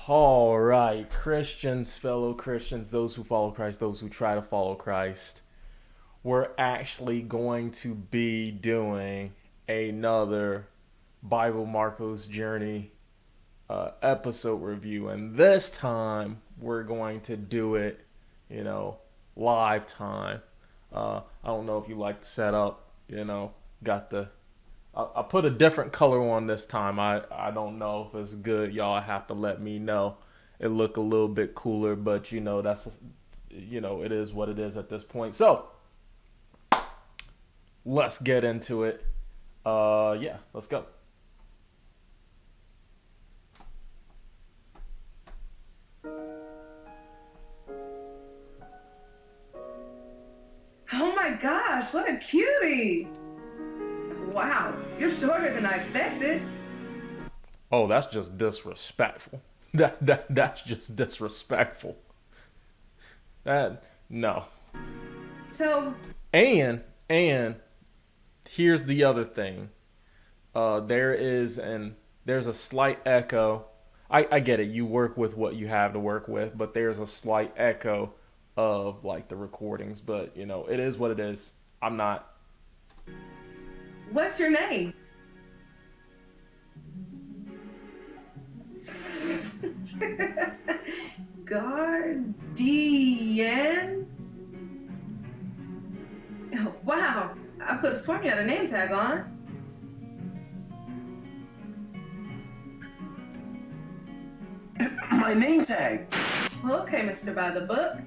All right, Christians, fellow Christians, those who follow Christ, those who try to follow Christ, we're actually going to be doing another Bible Marco's Journey episode review. And this time, we're going to do it, you know, live time. I don't know if you like the setup, got the I put a different color on this time. I don't know if it's good. Y'all have to let me know. It look a little bit cooler, but it is what it is at this point. So let's get into it. Yeah, let's go. Oh my gosh, what a cutie! Wow, you're shorter than I expected. Oh, that's just disrespectful. That's just disrespectful. That no. So, And here's the other thing. There's a slight echo. I get it. You work with what you have to work with, but there's a slight echo of like the recordings. But it is what it is. I'm not. what's your name? Guardian? Wow, I could have sworn you had a name tag on. My name tag. Okay, Mr. By the Book.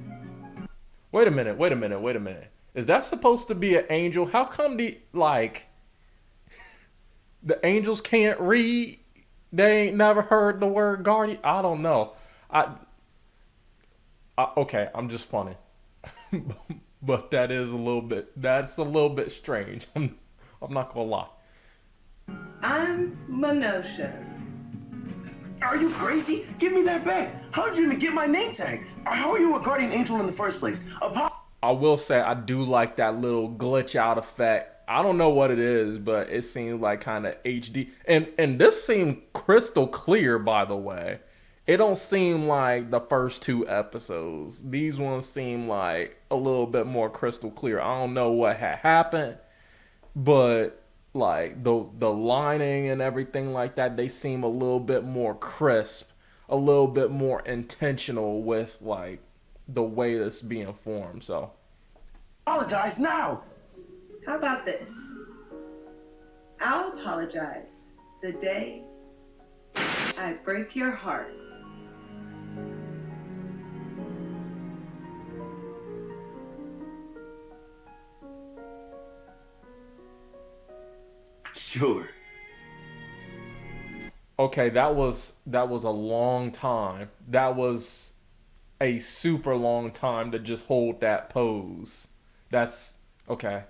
Wait a minute. Wait a minute. Wait a minute. Is that supposed to be an angel? How come the angels can't read? They ain't never heard the word guardian. I don't know. Okay, I'm just funny. But that's a little bit strange. I'm not gonna lie. I'm Manosha. Are you crazy? Give me that back. How did you even get my name tag? How are you a guardian angel in the first place? I will say I do like that little glitch out effect. I don't know what it is, but it seemed like kind of HD. And this seemed crystal clear, by the way. It don't seem like the first two episodes. These ones seem like a little bit more crystal clear. I don't know what had happened, but like the lining and everything like that, they seem a little bit more crisp, a little bit more intentional with like the way that's being formed. So Apologize now. How about this? I'll apologize the day I break your heart. Sure. okay, that was a long time. That was a super long time to just hold that pose. That's okay.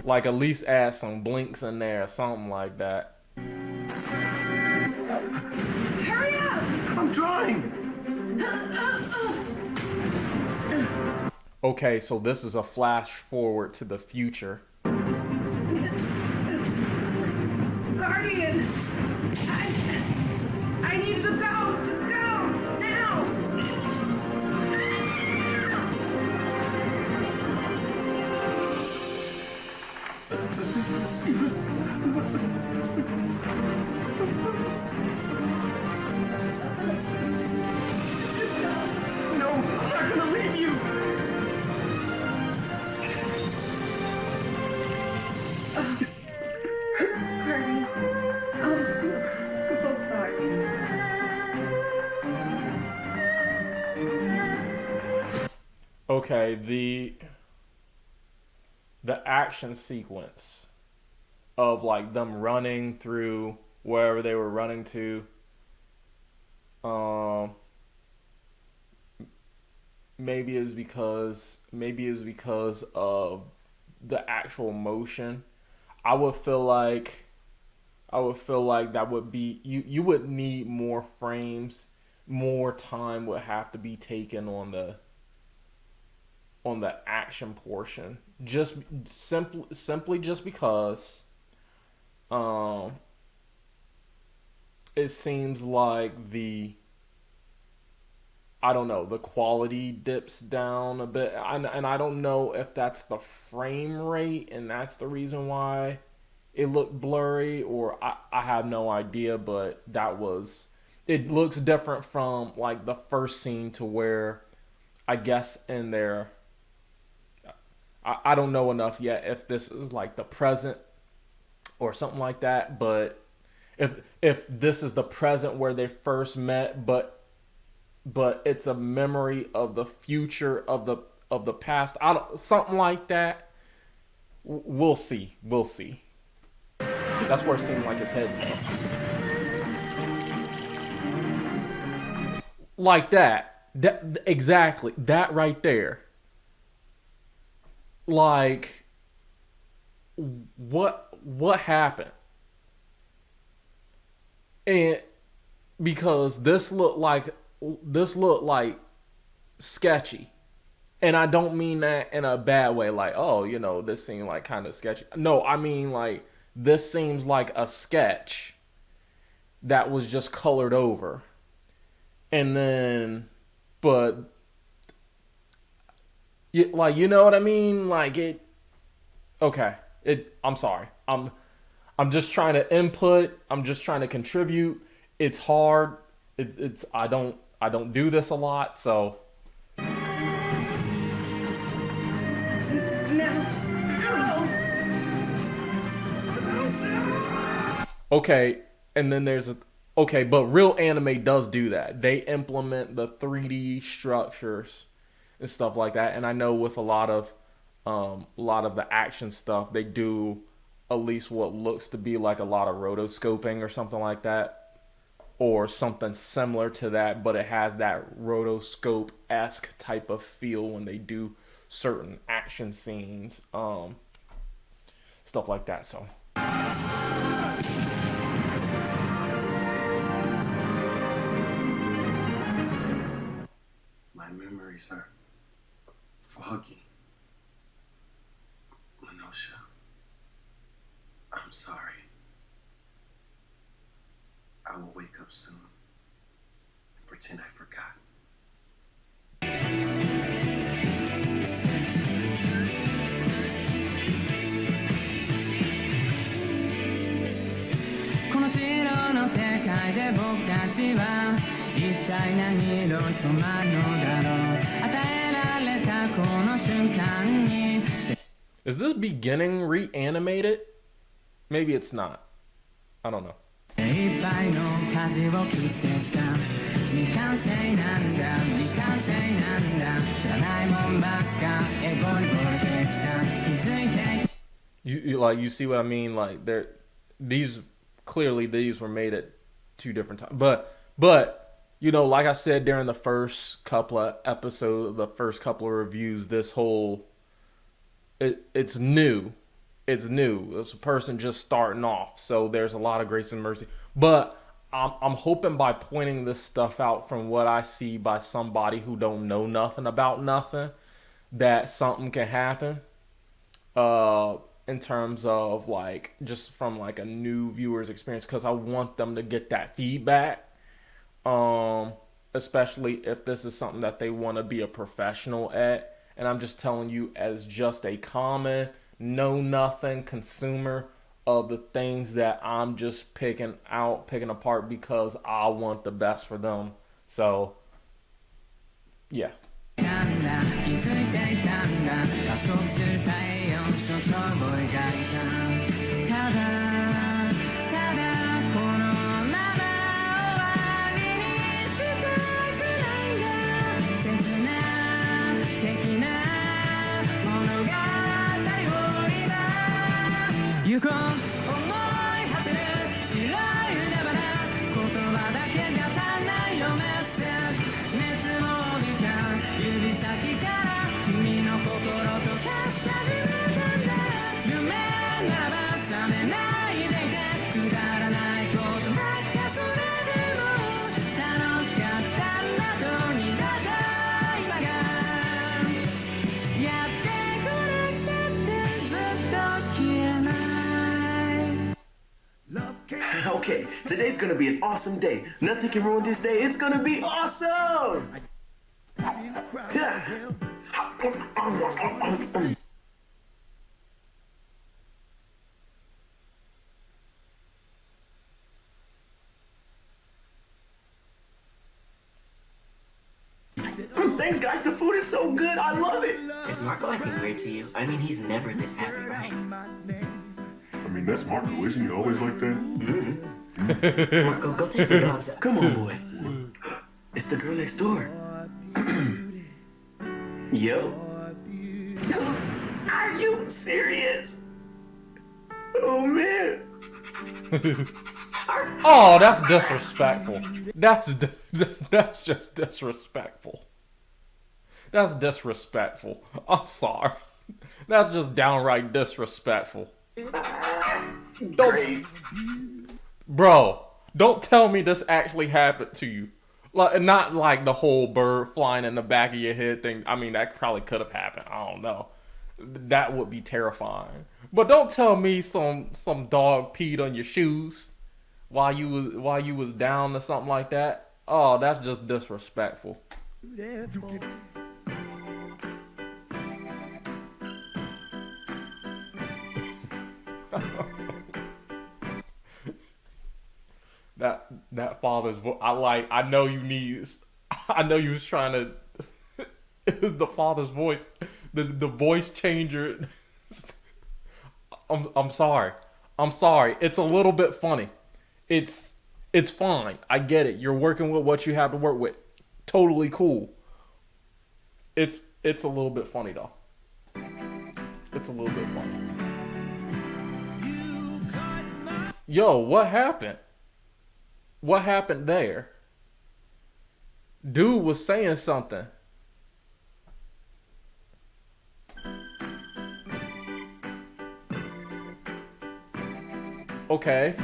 Like at least add some blinks in there or something like that. Hurry up! I'm trying. Okay, so this is a flash forward to the future. Guardian! I need you to go! Just go! Now! No, I'm not gonna leave you. Guardian, I'm so sorry. Okay, the action sequence of like them running through wherever they were running to. Um, maybe it was because of the actual motion. I would feel like that would be you would need more frames, more time would have to be taken on the action portion. Just simply just because um it seems like I don't know, the quality dips down a bit. And I don't know if that's the frame rate and that's the reason why it looked blurry, or I have no idea, but it looks different from like the first scene to where I guess in there, I don't know enough yet if this is like the present or something like that, but if this is the present where they first met, but it's a memory of the future of the past. I don't something like that. We'll see. We'll see. That's where it seemed like his head was. Like that. Exactly. That right there. Like what happened? And because this looked like sketchy. And I don't mean that in a bad way, like, oh, you know, this seemed like kind of sketchy. No, I mean like this seems like a sketch that was just colored over. And then, but like, you know what I mean? Like okay, I'm sorry. I'm just trying to input. I'm just trying to contribute. It's hard. It's I don't do this a lot, so. Okay, and then but real anime does do that. They implement the 3D structures and stuff like that. And I know with a lot of the action stuff, they do at least what looks to be like a lot of rotoscoping or something like that, or something similar to that, but it has that rotoscope-esque type of feel when they do certain action scenes, stuff like that. So. My memories are foggy. Lenosha, I'm sorry. I will wake up soon and pretend I forgot. この白の世界で僕たちは一体何色に染まるのだろう。与えられたこの瞬間に Is this beginning reanimated? Maybe it's not. I don't know. いっぱいの舵を切ってきた。未完成なんだ、未完成なんだ。知らないもんばっかエゴに惚れてきた。気づいて You see what I mean? Like these were made at two different times. But you know, like I said during the first couple of episodes, the first couple of reviews, this whole it's new. It's new. It's a person just starting off. So there's a lot of grace and mercy. But I'm hoping by pointing this stuff out from what I see by somebody who don't know nothing about nothing, that something can happen. In terms of like just from like a new viewer's experience, because I want them to get that feedback. Especially if this is something that they want to be a professional at. And I'm just telling you as just a common know-nothing consumer of the things that I'm just picking apart because I want the best for them. So, yeah. 気づいていたんだ加速する太陽の想像を描いたただこのまま終わりにしたくないんだ切な的な物語を今行こう思い馳せる白い海原言葉だけじゃ足んないよメッセージ熱を帯びた指先から君の心と化し始めたんだ夢ならば覚めないでいてくだらないことばっかそれでも楽しかったんだと苦手今がやってこなくたってずっと消えない Okay, today's gonna be an awesome day. Nothing can ruin this day. It's gonna be awesome! Yeah. Thanks, guys. The food is so good. I love it. Is Marco acting weird to you? I mean, he's never this happy, right? I mean, that's Marco. Isn't he always like that? Marco, go take the dogs out. Come on, boy. It's the girl next door. Yo. Are you serious? Oh, man. Oh, that's disrespectful. That's just disrespectful. That's disrespectful. I'm sorry. That's just downright disrespectful. Great. Bro, don't tell me this actually happened to you. Like, not like the whole bird flying in the back of your head thing. I mean, that probably could have happened. I don't know. That would be terrifying. But don't tell me some dog peed on your shoes while you was down or something like that. Oh, that's just disrespectful. that father's voice. I know you need. I know you was trying to. It was the father's voice, the voice changer. I'm sorry. I'm sorry. It's a little bit funny. It's fine. I get it. You're working with what you have to work with. Totally cool. It's a little bit funny though. It's a little bit funny. Yo, what happened? What happened there? Dude was saying something. Okay.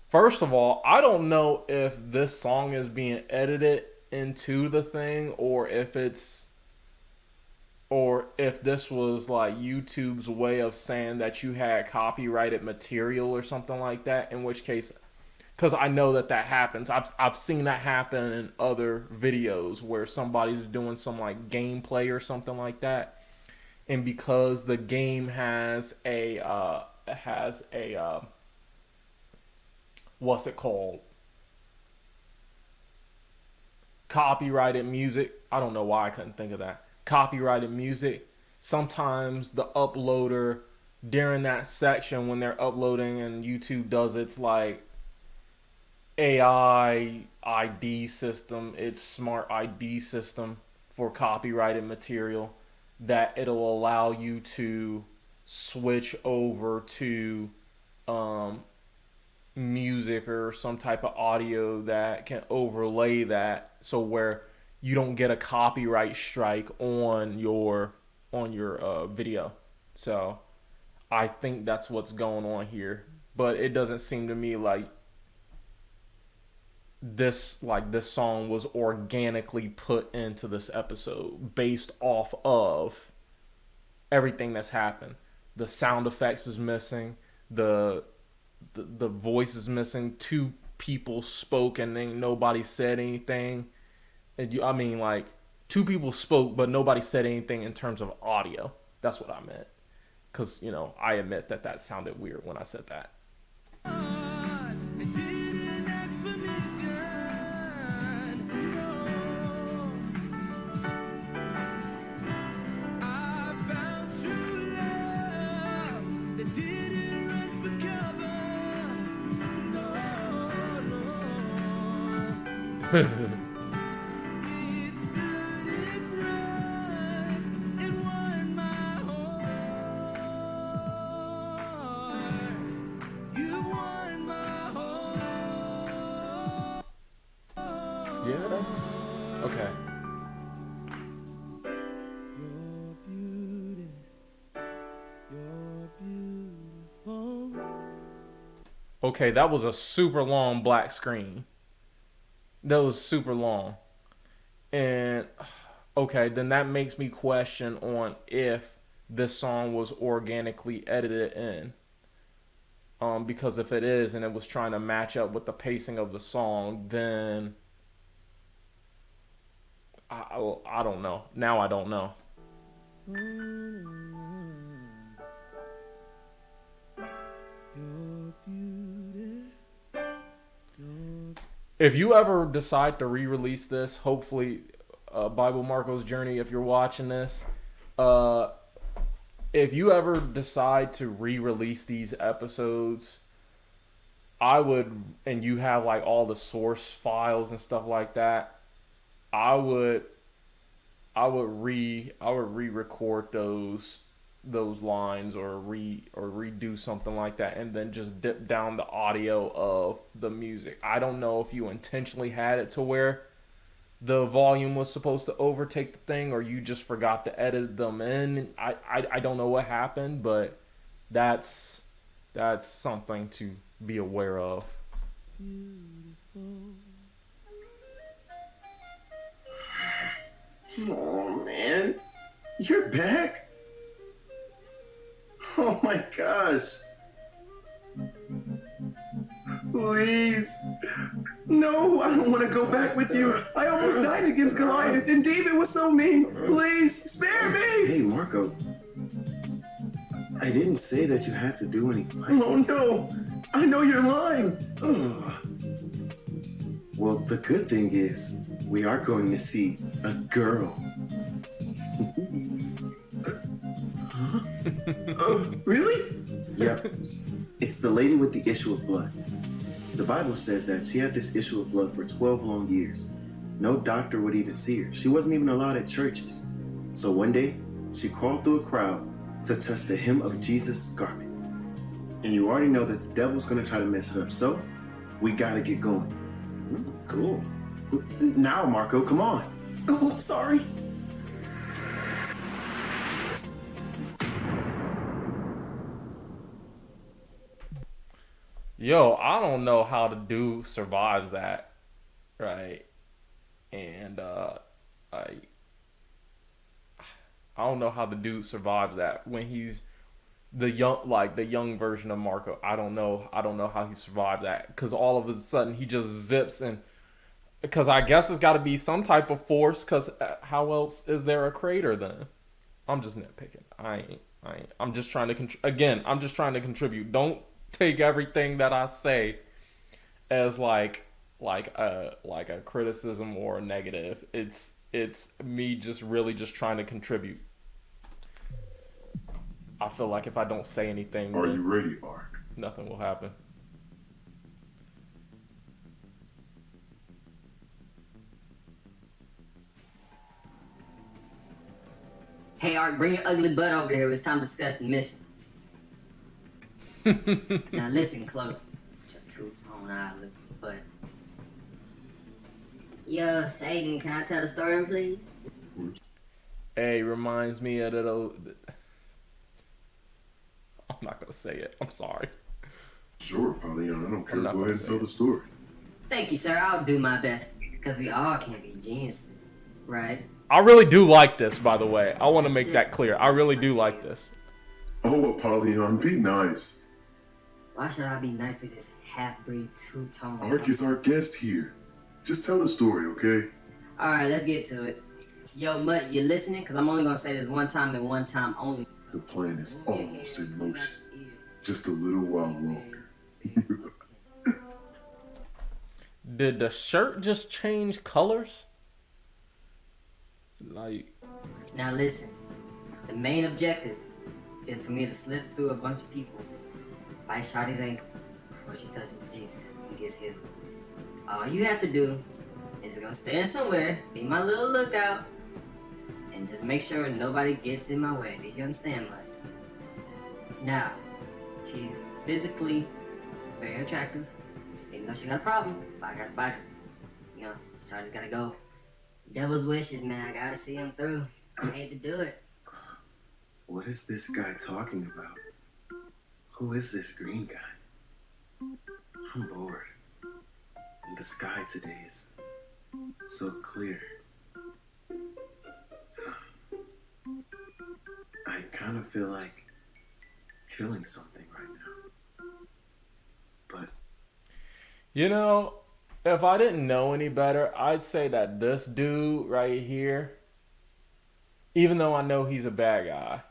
First of all, I don't know if this song is being edited into the thing or if this was like YouTube's way of saying that you had copyrighted material or something like that, in which case, because I know that happens. I've seen that happen in other videos where somebody's doing some like gameplay or something like that, and because the game has a what's it called? Copyrighted music. I don't know why I couldn't think of that. Copyrighted music. Sometimes the uploader during that section when they're uploading and YouTube does its like AI ID system, its smart ID system for copyrighted material, that it'll allow you to switch over to music or some type of audio that can overlay that, so where you don't get a copyright strike on your video. So I think that's what's going on here, but it doesn't seem to me like this song was organically put into this episode based off of everything that's happened. The sound effects is missing, the voice is missing, two people spoke and then nobody said anything. And I mean, like, two people spoke but nobody said anything in terms of audio. That's what I meant, because I admit that sounded weird when I said that. Yeah, that's okay. Okay, that was a super long black screen. That was super long. And okay, then that makes me question on if this song was organically edited in. Because if it is and it was trying to match up with the pacing of the song, then I don't know. Now I don't know. If you ever decide to re-release this, hopefully, Bible Marco's Journey, if you're watching this, if you ever decide to re-release these episodes, I would, and you have like all the source files and stuff like that, I would re-record those lines or redo something like that, and then just dip down the audio of the music. I don't know if you intentionally had it to where the volume was supposed to overtake the thing, or you just forgot to edit them in. I don't know what happened, but that's something to be aware of. Oh man, you're back? Oh my gosh. Please. No, I don't want to go back with you. I almost died against Goliath, and David was so mean. Please, spare me. Hey, Marco. I didn't say that you had to do anything. Oh no, I know you're lying. Ugh. Well, the good thing is, we are going to see a girl. Huh? Oh, really? Yep. It's the lady with the issue of blood. The Bible says that she had this issue of blood for 12 long years. No doctor would even see her. She wasn't even allowed at churches. So one day, she crawled through a crowd to touch the hem of Jesus' garment. And you already know that the devil's gonna try to mess her up. So, we gotta get going. Cool. Now, Marco, come on. Oh, sorry. Yo, I don't know how the dude survives that, right? And I don't know how the dude survives that when he's the young version of Marco. I don't know how he survived that, because all of a sudden he just zips, and because I guess it's got to be some type of force, because how else is there a crater then? I'm just nitpicking. I ain't. I'm just trying to I'm just trying to contribute. Don't take everything that I say as like a criticism or a negative. It's me just really just trying to contribute. I feel like if I don't say anything, Are you ready, Ark? nothing will happen. Hey, Art, bring your ugly butt over here. It's time to discuss the mission. Now listen close. Your two-tone eye looking butt. Yo, Satan, can I tell the story, please? Hey, reminds me of the. I'm not gonna say it. I'm sorry. Sure, Pollyanna. I don't care. I'm not Go gonna ahead and say tell it. the story. Thank you, sir. I'll do my best. Because we all can't be geniuses, right? I really do like this, by the way. I want to make that clear. I really do like this. Oh, Apollyon, be nice. Why should I be nice to this half-breed two-tone? Ark is our guest here. Just tell the story, okay? Alright, let's get to it. Yo, Mutt, you listening? Because I'm only going to say this one time and one time only. The plan is almost in motion. Just a little while longer. Did the shirt just change colors? Like, Now listen, the main objective is for me to slip through a bunch of people, bite Shotty's ankle before she touches Jesus and gets healed. All you have to do is go stand somewhere, be my little lookout, and just make sure nobody gets in my way. Do you understand, Mike? Now, she's physically very attractive, even though she got a problem, but I gotta bite her. You know, Shotty's gotta go. Devil's wishes, man. I gotta see him through. I hate to do it. What is this guy talking about? Who is this green guy? I'm bored. And the sky today is so clear. I kind of feel like killing something right now. But You know, if I didn't know any better, I'd say that this dude right here, even though I know he's a bad guy,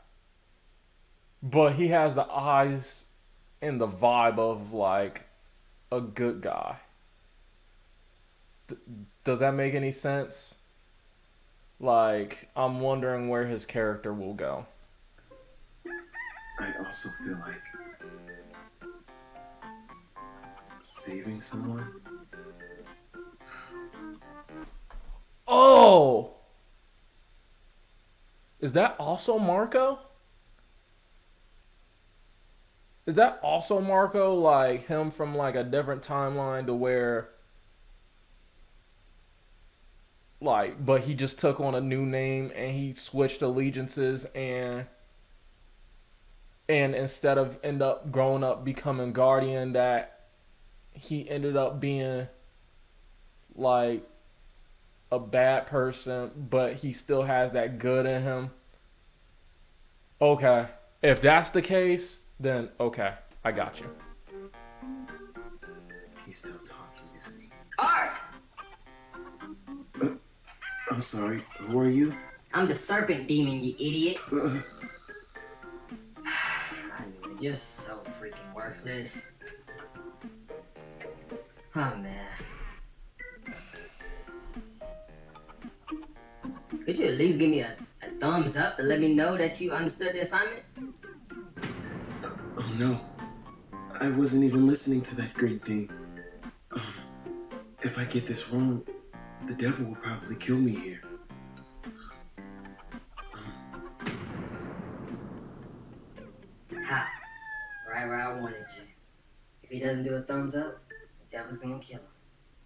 but he has the eyes and the vibe of like a good guy. Does that make any sense? Like, I'm wondering where his character will go. I also feel like saving someone. Oh! Is that also Marco? Is that also Marco, like him from like a different timeline to where like but he just took on a new name and he switched allegiances and instead of end up growing up becoming Guardian, that he ended up being like a bad person, but he still has that good in him. Okay. If that's the case, then okay, I got you. He's still talking, isn't he? Ark! I'm sorry, who are you? I'm the serpent demon, you idiot. Uh, I knew it. You're so freaking worthless. Oh, man. Could you at least give me a thumbs up to let me know that you understood the assignment? oh no, I wasn't even listening to that green thing. If I get this wrong, the devil will probably kill me here. Ha! Right where I wanted you. If he doesn't do a thumbs up, the devil's gonna kill him.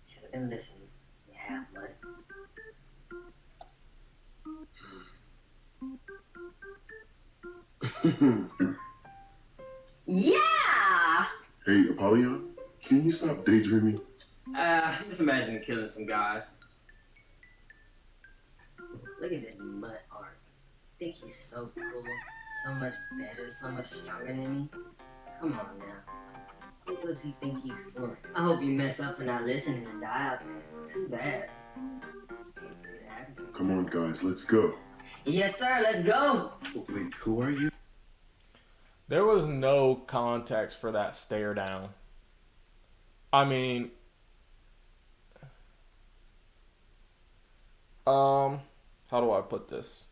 Should have been listening, you half-blood. Yeah! Hey, Apollyon, can you stop daydreaming? Just imagine killing some guys. Look at this mud art. Think he's so cool, so much better, so much stronger than me? Come on now. Who does he think he's for? I hope you mess up for not listening and die out there. Too bad. Hate to see that happen to you. Come on, guys, let's go. Yes, sir, let's go! Wait, who are you? There was no context for that stare down. I mean, how do I put this?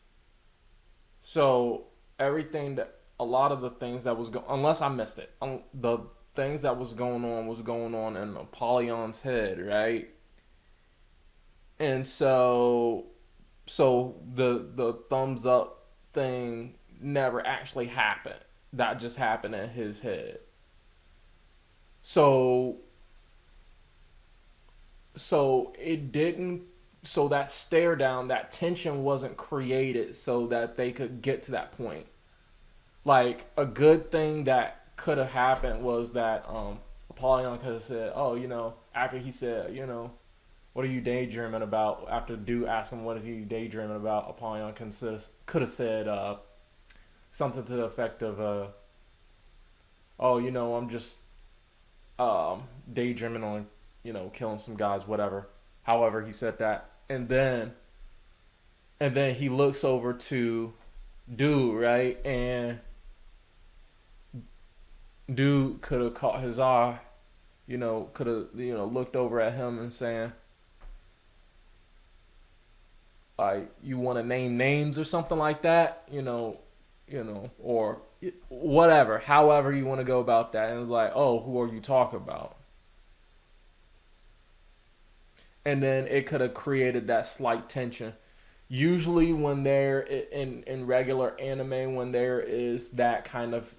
So everything that a lot of the things that was unless I missed it, the things that was going on in Apollyon's head, right? And so the thumbs up thing never actually happened. That just happened in his head. So it didn't, so that stare down, that tension wasn't created so that they could get to that point. Like, a good thing that could have happened was that Apollyon could have said, oh, after he said, what are you daydreaming about? After dude asked him what is he daydreaming about, Apollyon could have said something to the effect of, I'm just daydreaming on, killing some guys, whatever. However, he said that. And then he looks over to dude, right? And dude could have caught his eye, could have, looked over at him and saying, like, you want to name names or something like that, or whatever, however you want to go about that. And it's like, oh, who are you talking about? And then it could have created that slight tension. Usually when they're in regular anime, when there is that kind of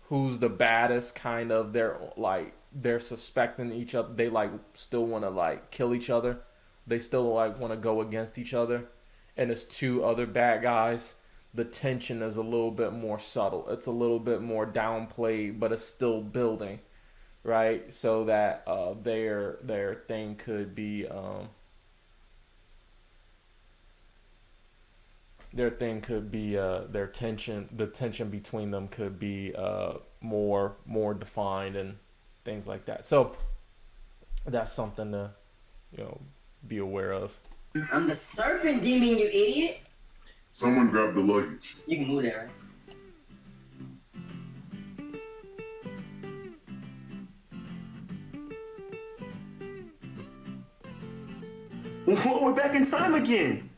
who's the baddest kind of, they're suspecting each other. They still want to kill each other. They still want to go against each other. And it's two other bad guys. The tension is a little bit more subtle. It's a little bit more downplayed, but it's still building. right? So that their thing could be the tension between them could be more defined and things like that. So that's something to be aware of. I'm the serpent demon, you idiot. Someone grab the luggage. You can move that, right? Whoa, we're back in time again.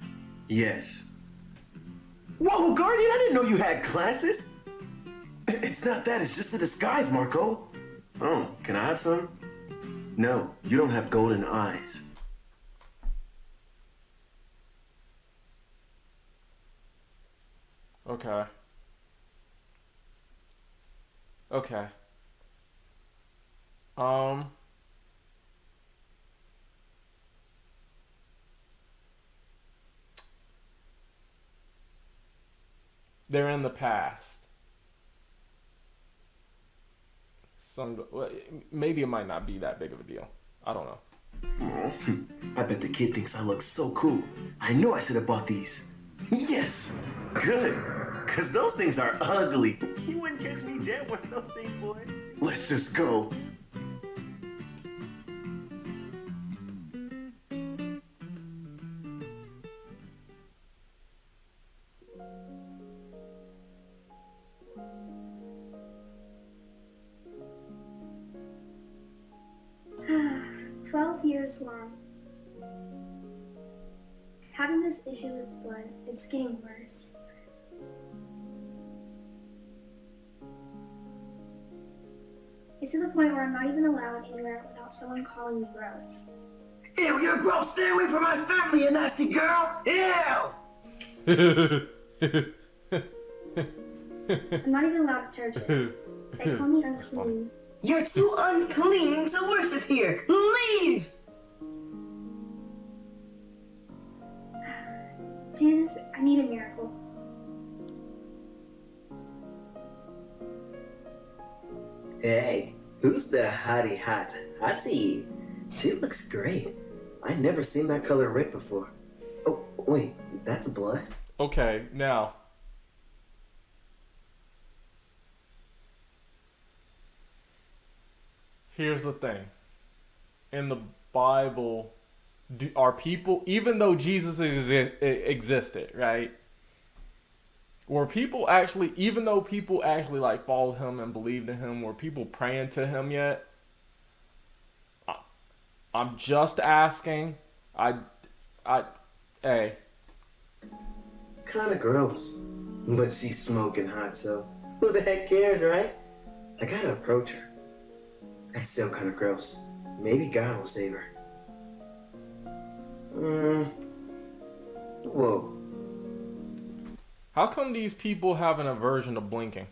Yes. Whoa, Guardian, I didn't know you had classes. It's not that, it's just a disguise, Marco. Oh, can I have some? No, you don't have golden eyes. Okay. Okay. They're in the past. Maybe it might not be that big of a deal. I don't know. I bet the kid thinks I look so cool. I know I should have bought these. Yes! Good. Cause those things are ugly. You wouldn't catch me dead wearing those things, boy. Let's just go. Long. Having this issue with blood, it's getting worse. It's to the point where I'm not even allowed anywhere without someone calling me gross. Ew, you're gross. Stay away from my family, you nasty girl. Ew. I'm not even allowed to churches. They call me unclean. You're too unclean to worship here. Leave. Jesus, I need a miracle. Hey, who's the hottie? She looks great. I've never seen that color red before. Oh, wait, that's blood? Okay, now. Here's the thing. In the Bible, are people, even though Jesus existed, right? Were people actually, even though people actually like followed him and believed in him, were people praying to him yet? I'm just asking. Hey. Kinda gross. But she's smoking hot, so who the heck cares, right? I gotta approach her. That's still kinda gross. Maybe God will save her. Whoa. How come these people have an aversion to blinking?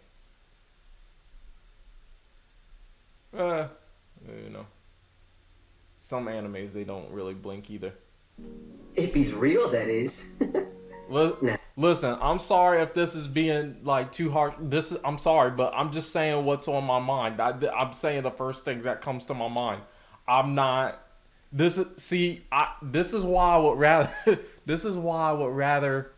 Some animes, they don't really blink either. If he's real, that is. Listen, I'm sorry if this is being like too hard. I'm sorry, but I'm just saying what's on my mind. I'm saying the first thing that comes to my mind. I'm not. This is why I would rather. This is why I would rather,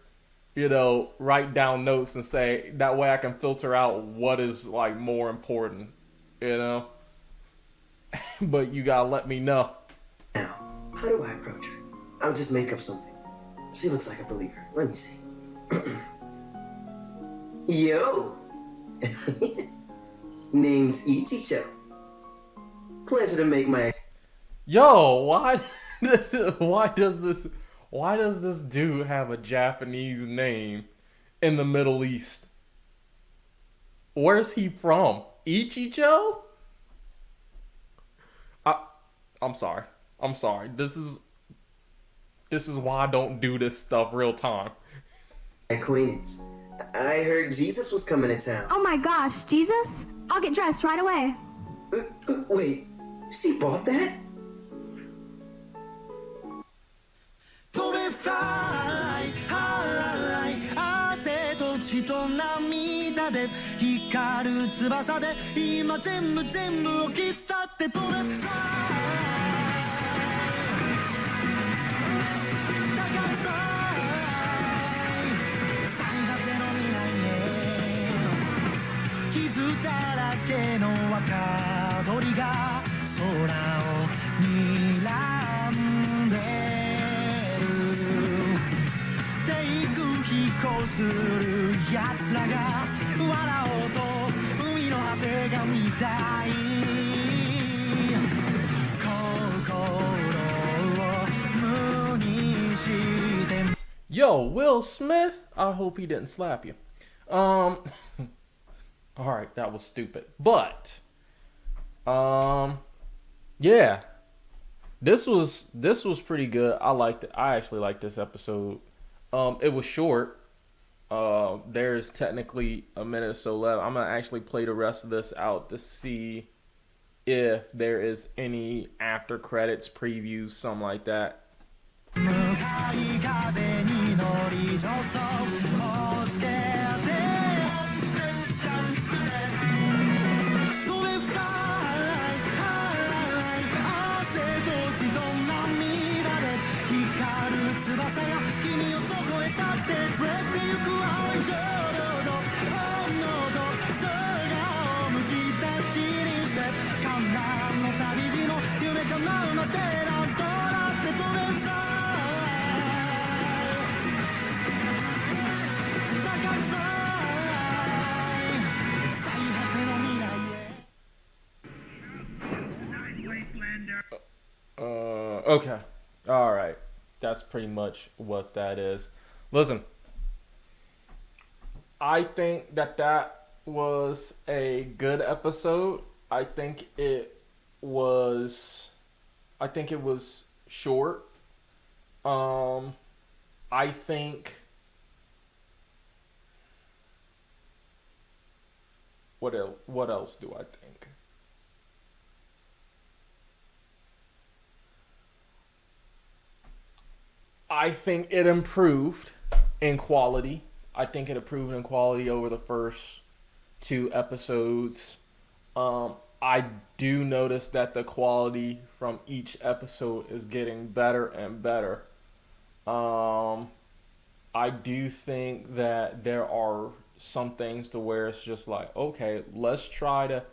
write down notes and say that way I can filter out what is like more important, But you gotta let me know. Now, how do I approach her? I'll just make up something. She looks like a believer. Let me see. Yo! Name's Ichicho. Pleasure to make my... Yo, why does this dude have a Japanese name in the Middle East? Where's he from? Ichicho? I'm sorry. This is why I don't do this stuff real time. Acquaintance. I heard Jesus was coming to town. Oh my gosh, Jesus? I'll get dressed right away. Wait, she bought that? って飛べフライだからフライ最果ての未来へ傷だらけの若鳥が空を睨んでる低空飛行する奴らが笑おうと海の果てが見たい心を無にして Yo, Will Smith. I hope he didn't slap you. All right, that was stupid. But yeah. This was pretty good. I liked it. I actually liked this episode. It was short. There's technically a minute or so left. I'm gonna actually play the rest of this out to see if there is any after credits previews, something like that. 向かい風に乗り助走をつけて飛べフライ汗と血と涙で光る翼が君をどこへだって連れて行く青い衝動本能と素顔をむき出しにして観覧の旅路の夢叶うまでなんとなって飛べフライOkay. All right. That's pretty much what that is. Listen, I think that was a good episode. I think it was short. I think what else do I think? I think it improved in quality. I think it improved in quality over the first 2 episodes. I do notice that the quality from each episode is getting better and better. I do think that there are some things to where it's just like, okay, let's try to...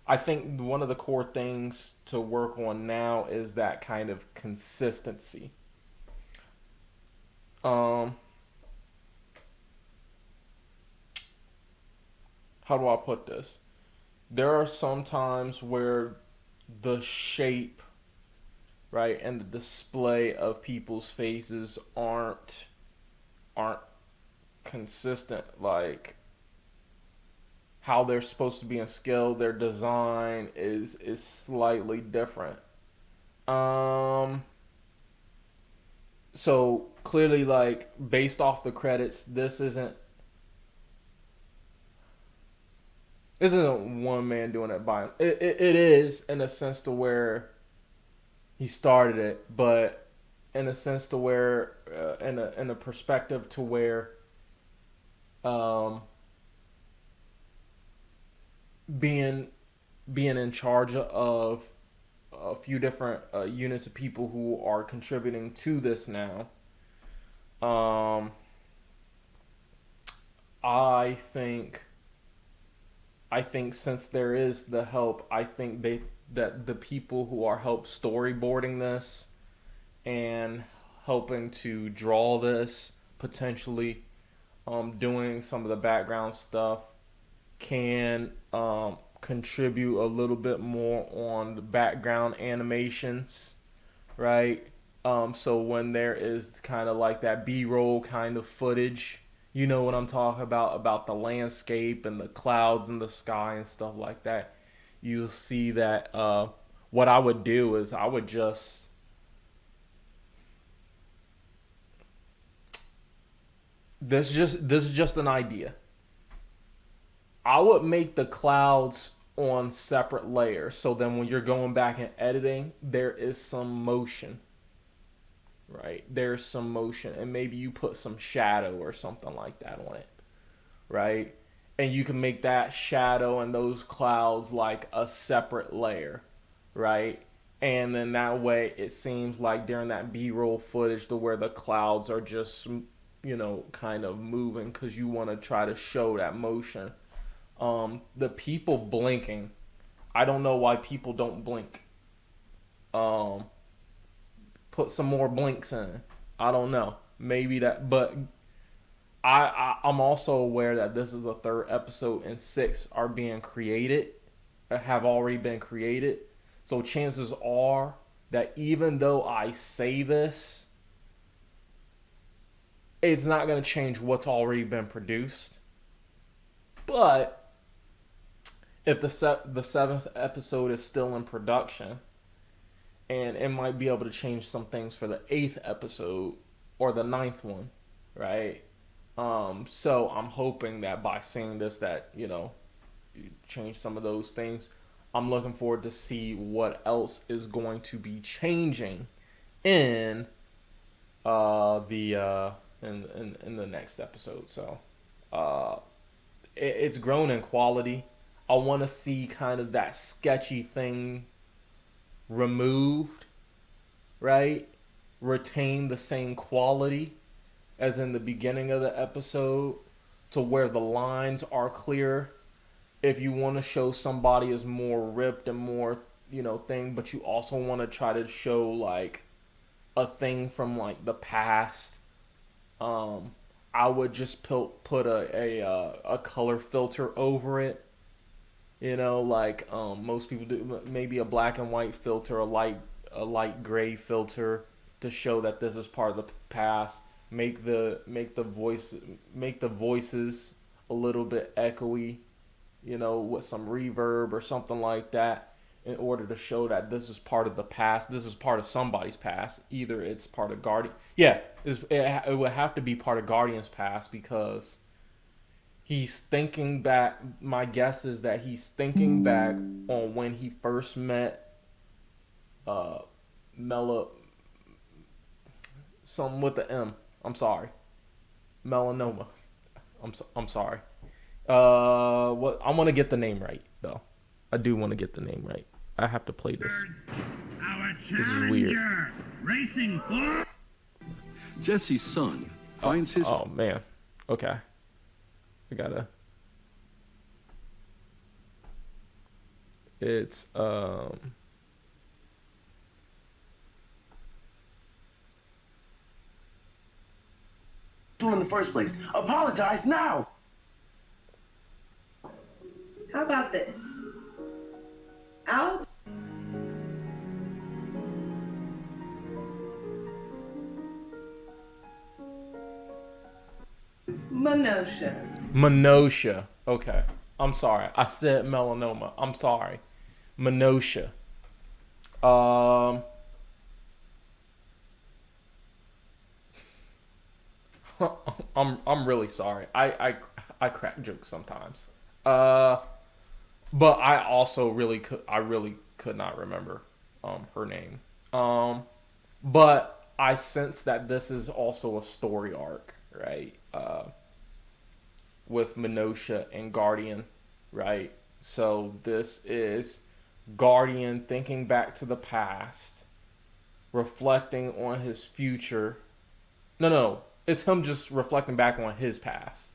I think one of the core things to work on now is that kind of consistency. How do I put this? There are some times where the shape, right, and the display of people's faces aren't consistent. Like how they're supposed to be in scale, their design is slightly different. So clearly, like, based off the credits, this isn't one man doing it by him. It is in a sense to where he started it, but in a sense to where in a perspective to where being in charge of a few different units of people who are contributing to this now. I think since there is the help, I think that the people who are help storyboarding this and helping to draw this, potentially doing some of the background stuff, can contribute a little bit more on the background animations, right? So when there is kind of like that B-roll kind of footage, you know what I'm talking about the landscape and the clouds in the sky and stuff like that, you'll see that what I would do is I would just this is just an idea. I would make the clouds on separate layers, so then when you're going back and editing, there is some motion, right? There's some motion, and maybe you put some shadow or something like that on it, right? And you can make that shadow and those clouds like a separate layer. right? And then that way it seems like during that B-roll footage to where the clouds are just, kind of moving because you want to try to show that motion. The people blinking, I don't know why people don't blink. Put some more blinks in. I don't know. Maybe that, but I'm also aware that this is the third episode and 6 are being created, have already been created. So chances are that even though I say this, it's not going to change what's already been produced. But if the 7th episode is still in production, and it might be able to change some things for the 8th episode or the 9th one, right? So I'm hoping that by seeing this that, you change some of those things. I'm looking forward to see what else is going to be changing in the next episode. So it's grown in quality. I want to see kind of that sketchy thing removed, right? Retain the same quality as in the beginning of the episode to where the lines are clear. If you want to show somebody as more ripped and more, thing, but you also want to try to show like a thing from like the past, I would just put a color filter over it. Like most people do, maybe a black and white filter, a light gray filter to show that this is part of the past. Make the voices a little bit echoey, with some reverb or something like that, in order to show that this is part of the past. This is part of somebody's past. Either it's part of Guardian. Yeah, it would have to be part of Guardian's past because he's thinking back. My guess is that he's thinking back on when he first met something with the M. I'm sorry. Melanoma. I'm sorry. What I want to get the name right though. I do want to get the name right. I have to play this. This is weird. Racing for Jesse's son finds his. Oh man. Okay. I gotta. It's in the first place. Apologize now. How about this? Al? Minutia. Okay. I'm sorry. I said melanoma. I'm sorry. Minutia. I'm really sorry. I crack jokes sometimes. But I also really could not remember her name. But I sense that this is also a story arc, right? With Minutia and Guardian, right? So this is Guardian thinking back to the past, reflecting on his future. No, it's him just reflecting back on his past.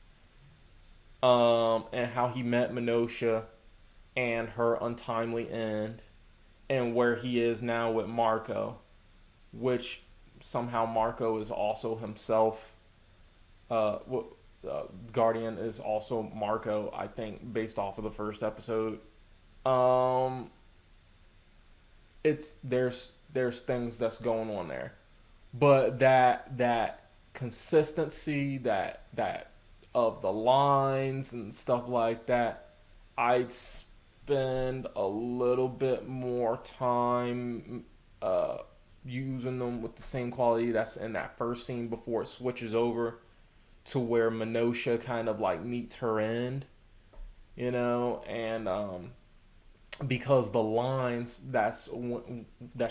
And how he met Minutia and her untimely end, and where he is now with Marco, which somehow Marco is also himself. Guardian is also Marco, I think, based off of the first episode. There's things that's going on there, but that consistency, that of the lines and stuff like that, I'd spend a little bit more time using them with the same quality that's in that first scene before it switches over to where Minutia kind of like meets her end, and because the lines that's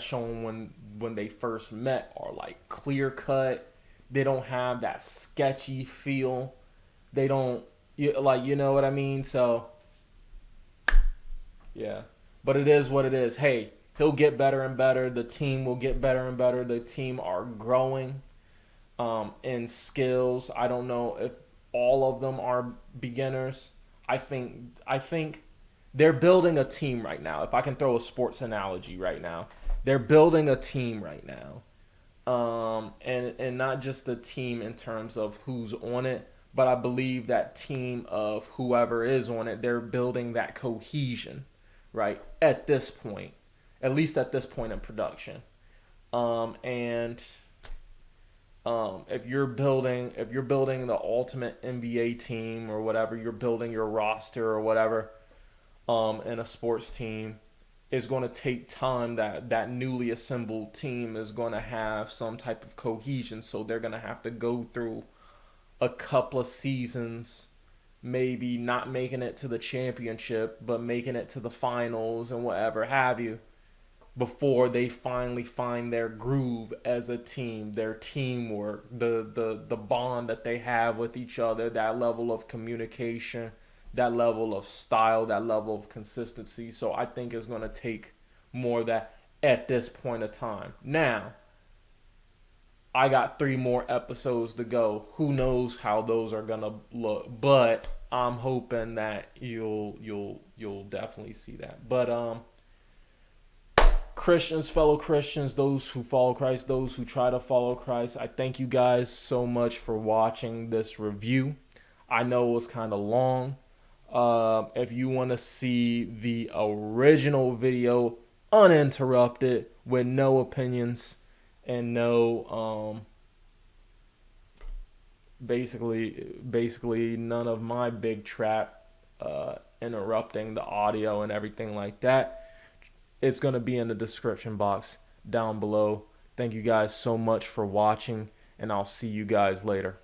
shown when they first met are like clear cut. They don't have that sketchy feel. They don't, you know what I mean? So, yeah. But it is what it is. Hey, he'll get better and better. The team will get better and better. The team are growing in skills. I don't know if all of them are beginners. I think they're building a team right now. If I can throw a sports analogy right now, they're building a team right now. And not just the team in terms of who's on it, but I believe that team of whoever is on it, they're building that cohesion, right? At this point, at least at this point in production. If you're building the ultimate NBA team or whatever, you're building your roster or whatever, in a sports team, it's going to take time. That newly assembled team is going to have some type of cohesion, so they're going to have to go through a couple of seasons, maybe not making it to the championship, but making it to the finals and whatever have you, before they finally find their groove as a team, their teamwork, the bond that they have with each other, that level of communication, that level of style, that level of consistency. So I think it's going to take more of that at this point of time. Now, I got 3 more episodes to go. Who knows how those are going to look, but I'm hoping that you'll definitely see that. But Christians, fellow Christians, those who follow Christ, those who try to follow Christ, I thank you guys so much for watching this review. I know it was kind of long. If you want to see the original video uninterrupted with no opinions and no basically none of my big trap interrupting the audio and everything like that, it's going to be in the description box down below. Thank you guys so much for watching, and I'll see you guys later.